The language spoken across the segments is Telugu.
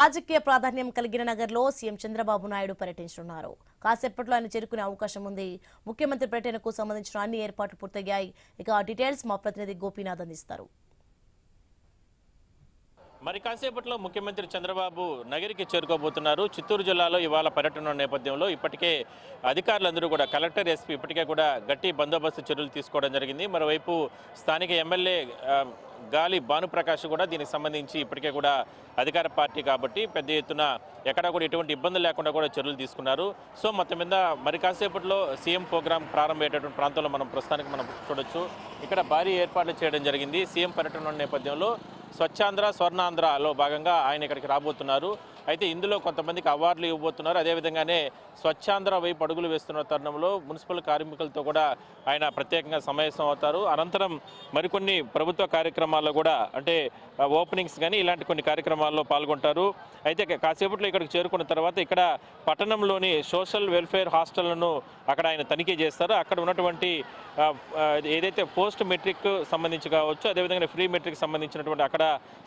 రాజకీయ ప్రాధాన్యం కలిగిన నగర్లో సీఎం చంద్రబాబు నాయుడు పర్యటించనున్నారు. కాసేపట్లో ఆయన చేరుకునే అవకాశం ఉంది. ముఖ్యమంత్రి పర్యటనకు సంబంధించిన అన్ని ఏర్పాట్లు పూర్తయ్యాయి. ఇక డీటెయిల్స్ మా ప్రతినిధి గోపీనాథ్ అందిస్తారు. మరి కాసేపట్లో ముఖ్యమంత్రి చంద్రబాబు నగరికి చేరుకోబోతున్నారు. చిత్తూరు జిల్లాలో ఇవాళ పర్యటన నేపథ్యంలో ఇప్పటికే అధికారులందరూ కూడా కలెక్టర్, ఎస్పీ ఇప్పటికే కూడా గట్టి బందోబస్తు చర్యలు తీసుకోవడం జరిగింది. మరోవైపు స్థానిక ఎమ్మెల్యే గాలి భానుప్రకాష్ కూడా దీనికి సంబంధించి ఇప్పటికే కూడా అధికార పార్టీ కాబట్టి పెద్ద ఎత్తున ఎక్కడా కూడా ఎటువంటి ఇబ్బందులు లేకుండా కూడా చర్యలు తీసుకున్నారు. సో మొత్తం మీద మరి కాసేపట్లో సీఎం ప్రోగ్రాం ప్రారంభమయ్యేటటువంటి ప్రాంతంలో మనం ప్రస్తుతానికి మనం చూడొచ్చు. ఇక్కడ భారీ ఏర్పాట్లు చేయడం జరిగింది. సీఎం పర్యటన నేపథ్యంలో స్వచ్ఛాంధ్ర, స్వర్ణాంధ్రలో భాగంగా ఆయన ఇక్కడికి రాబోతున్నారు. అయితే ఇందులో కొంతమందికి అవార్డులు ఇవ్వబోతున్నారు. అదేవిధంగానే స్వచ్ఛాంధ్ర వైపు అడుగులు వేస్తున్న తరుణంలో మున్సిపల్ కార్మికులతో కూడా ఆయన ప్రత్యేకంగా సమావేశం అవుతారు. అనంతరం మరికొన్ని ప్రభుత్వ కార్యక్రమాల్లో కూడా అంటే ఓపెనింగ్స్ కానీ ఇలాంటి కొన్ని కార్యక్రమాల్లో పాల్గొంటారు. అయితే కాసేపట్లో ఇక్కడికి చేరుకున్న తర్వాత ఇక్కడ పట్టణంలోని సోషల్ వెల్ఫేర్ హాస్టళ్లను అక్కడ ఆయన తనిఖీ చేస్తారు. అక్కడ ఉన్నటువంటి ఏదైతే పోస్ట్ మెట్రిక్ సంబంధించి కావచ్చు, అదేవిధంగా ప్రీ మెట్రిక్ సంబంధించినటువంటి అక్కడ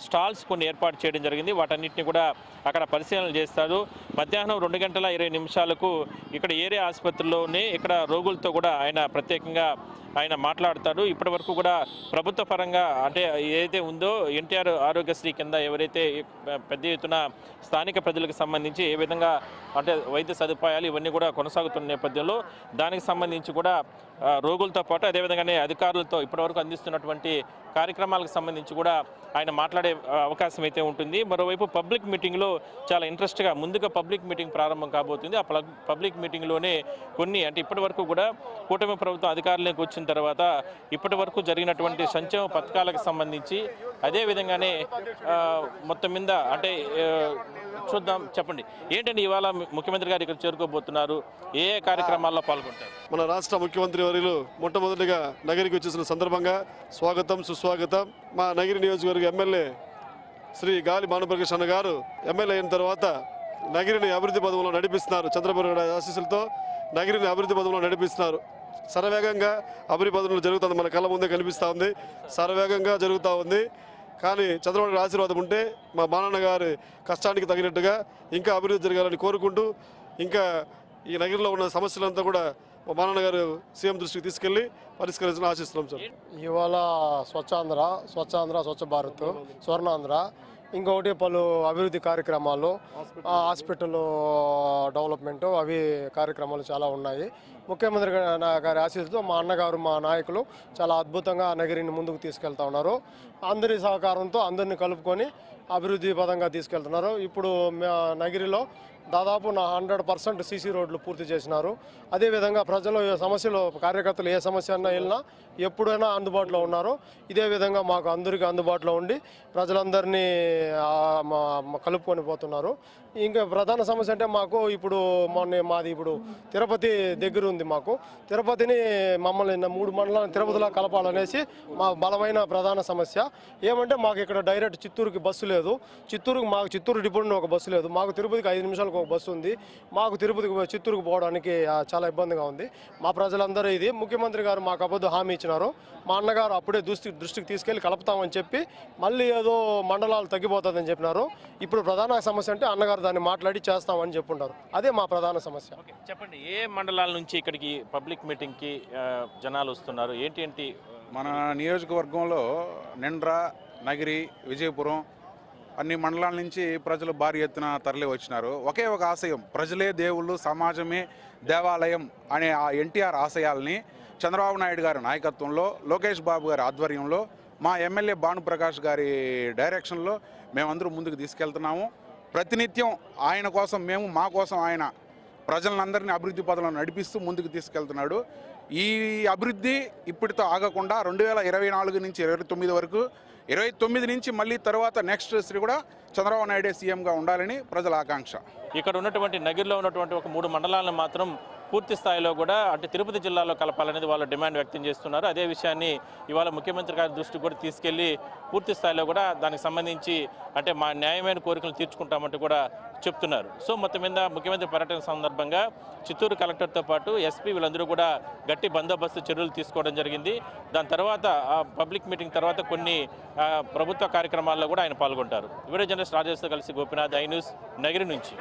స్టాల్స్ కొన్ని ఏర్పాటు చేయడం జరిగింది. వాటన్నిటిని కూడా అక్కడ పరిశీలన చేస్తారు. మధ్యాహ్నం 2:20 ఇక్కడ ఏరియా ఆసుపత్రిలోనే ఇక్కడ రోగులతో కూడా ఆయన ప్రత్యేకంగా ఆయన మాట్లాడతాడు. ఇప్పటి వరకు కూడా ప్రభుత్వ పరంగా అంటే ఏదైతే ఉందో ఎన్టీఆర్ ఆరోగ్యశ్రీ కింద ఎవరైతే పెద్ద ఎత్తున స్థానిక ప్రజలకు సంబంధించి ఏ విధంగా అంటే వైద్య సదుపాయాలు ఇవన్నీ కూడా కొనసాగుతున్న నేపథ్యంలో దానికి సంబంధించి కూడా రోగులతో పాటు అదేవిధంగానే అధికారులతో ఇప్పటివరకు అందిస్తున్నటువంటి కార్యక్రమాలకు సంబంధించి కూడా ఆయన మాట్లాడే అవకాశం అయితే ఉంటుంది. మరోవైపు పబ్లిక్ మీటింగ్లో చాలా ఇంట్రెస్ట్గా ముందుగా పబ్లిక్ మీటింగ్ ప్రారంభం కాబోతుంది. ఆ పబ్లిక్ మీటింగ్లోనే కొన్ని అంటే ఇప్పటి వరకు కూడా కూటమి ప్రభుత్వం అధికారులకు వచ్చిన తర్వాత ఇప్పటి వరకు జరిగినటువంటి సంక్షేమ పథకాలకు సంబంధించి అదేవిధంగానే మొత్తం మీద అంటే చూద్దాం. చెప్పండి ఏంటంటే ఇవాళ ముఖ్యమంత్రి గారు ఇక్కడ చేరుకోబోతున్నారు, ఏ కార్యక్రమాల్లో పాల్గొంటారు? మన రాష్ట్ర ముఖ్యమంత్రి వర్యులు మొట్టమొదటిగా నగరికి వచ్చేసిన సందర్భంగా స్వాగతం సుస్వాగతం. మా నగిరి నియోజకవర్గ ఎమ్మెల్యే శ్రీ గాలి భానుప్రకాష్ అన్న గారు ఎమ్మెల్యే అయిన తర్వాత నగిరిని అభివృద్ధి పథంలో నడిపిస్తున్నారు. చంద్రబాబు నాయుడు ఆశీస్సులతో నగిరిని అభివృద్ధి పథంలో నడిపిస్తున్నారు. శరవేగంగా అభివృద్ధి పథంలో జరుగుతుంది, మన కళ్ళ ముందే కనిపిస్తూ ఉంది. శరవేగంగా జరుగుతూ ఉంది. కానీ చంద్రబాబు నాయుడు ఆశీర్వాదం ఉంటే మా బాలన్న గారి కష్టానికి తగినట్టుగా ఇంకా అభివృద్ధి జరగాలని కోరుకుంటూ ఇంకా ఈ నగరంలో ఉన్న సమస్యలంతా కూడా మా బాలన్న గారు సీఎం దృష్టికి తీసుకెళ్లి పరిష్కరించాలని ఆశిస్తున్నాం సార్. ఇవాళ స్వచ్ఛాంధ్ర, స్వచ్ఛ భారత్, స్వర్ణాంధ్ర, ఇంకొకటి పలు అభివృద్ధి కార్యక్రమాలు, హాస్పిటల్ డెవలప్మెంటు అవి కార్యక్రమాలు చాలా ఉన్నాయి. ముఖ్యమంత్రి గారి ఆశీస్సుతో మా అన్నగారు, మా నాయకులు చాలా అద్భుతంగా నగరిని ముందుకు తీసుకెళ్తా ఉన్నారు. అందరి సహకారంతో అందరిని కలుపుకొని అభివృద్ధి పదంగా తీసుకెళ్తున్నారు. ఇప్పుడు నగిరిలో దాదాపు 100% సీసీ రోడ్లు పూర్తి చేసినారు. అదేవిధంగా ప్రజలు సమస్యలు, కార్యకర్తలు ఏ సమస్య అన్నా వెళ్ళినా ఎప్పుడైనా అందుబాటులో ఉన్నారు. ఇదే విధంగా మాకు అందరికీ అందుబాటులో ఉండి ప్రజలందరినీ కలుపుకొని పోతున్నారు. ఇంకా ప్రధాన సమస్య అంటే మాకు ఇప్పుడు మాది ఇప్పుడు తిరుపతి దగ్గర ఉంది. మాకు తిరుపతిని మమ్మల్ని 3 మండలాలను తిరుపతిలో కలపాలనేసి మా బలమైన ప్రధాన సమస్య. ఏమంటే మాకు ఇక్కడ డైరెక్ట్ చిత్తూరుకి బస్సు లేదు. మాకు చిత్తూరు డిపో నుండి ఒక బస్సు లేదు. మాకు తిరుపతికి 5 నిమిషాలకు ఒక బస్సు ఉంది. మాకు చిత్తూరుకు పోవడానికి చాలా ఇబ్బందిగా ఉంది. మా ప్రజలందరూ ఇది ముఖ్యమంత్రి గారు మాకు అబద్ధ హామీ ఇచ్చినారు. మా అన్నగారు అప్పుడే దృష్టికి తీసుకెళ్లి కలుపుతామని చెప్పి మళ్ళీ ఏదో మండలాలు తగ్గిపోతుందని చెప్పినారు. ఇప్పుడు ప్రధాన సమస్య అంటే అన్నగారు దాన్ని మాట్లాడి చేస్తామని చెప్పుంటారు. అదే మా ప్రధాన సమస్య. చెప్పండి, ఏ మండలాల నుంచి ఇక్కడికి పబ్లిక్ మీటింగ్కి జనాలు వస్తున్నారు? ఏంటి మన నియోజకవర్గంలో నిండ్ర, నగిరి, విజయపురం అన్ని మండలాల నుంచి ప్రజలు భారీ ఎత్తున తరలి వచ్చినారు. ఒకే ఒక ఆశయం, ప్రజలే దేవుళ్ళు, సమాజమే దేవాలయం అనే ఆ ఎన్టీఆర్ ఆశయాల్ని చంద్రబాబు నాయుడు గారి నాయకత్వంలో, లోకేష్ బాబు గారి ఆధ్వర్యంలో, మా ఎమ్మెల్యే భానుప్రకాష్ గారి డైరెక్షన్లో మేమందరూ ముందుకు తీసుకెళ్తున్నాము. ప్రతినిత్యం ఆయన కోసం మేము, మా కోసం ఆయన ప్రజలందరినీ అభివృద్ధి పదంలో నడిపిస్తూ ముందుకు తీసుకెళ్తున్నాడు. ఈ అభివృద్ధి ఇప్పటితో ఆగకుండా 2024 నుంచి 2029 వరకు, 2029 నుంచి మళ్ళీ తర్వాత నెక్స్ట్ శ్రీ కూడా చంద్రబాబు నాయుడే సీఎంగా ఉండాలని ప్రజల ఆకాంక్ష. ఇక్కడ ఉన్నటువంటి నగిరిలో ఉన్నటువంటి ఒక 3 మండలాలను మాత్రం పూర్తి స్థాయిలో కూడా అంటే తిరుపతి జిల్లాలో కలపాలనేది వాళ్ళు డిమాండ్ వ్యక్తం చేస్తున్నారు. అదే విషయాన్ని ఇవాళ ముఖ్యమంత్రి గారి దృష్టికి కూడా తీసుకెళ్లి పూర్తి స్థాయిలో కూడా దానికి సంబంధించి అంటే మా న్యాయమైన కోరికలు తీర్చుకుంటామంటూ కూడా చెప్తున్నారు. సో మొత్తం మీద ముఖ్యమంత్రి పర్యటన సందర్భంగా చిత్తూరు కలెక్టర్తో పాటు ఎస్పీ వీళ్ళందరూ కూడా గట్టి బందోబస్తు చర్యలు తీసుకోవడం జరిగింది. దాని తర్వాత ఆ పబ్లిక్ మీటింగ్ తర్వాత కొన్ని ప్రభుత్వ కార్యక్రమాల్లో కూడా ఆయన పాల్గొంటారు. వీడియో జర్నలిస్ట్ రాజేష్తో కలిసి గోపినాథ్, ఐ న్యూస్, నగిరి నుంచి.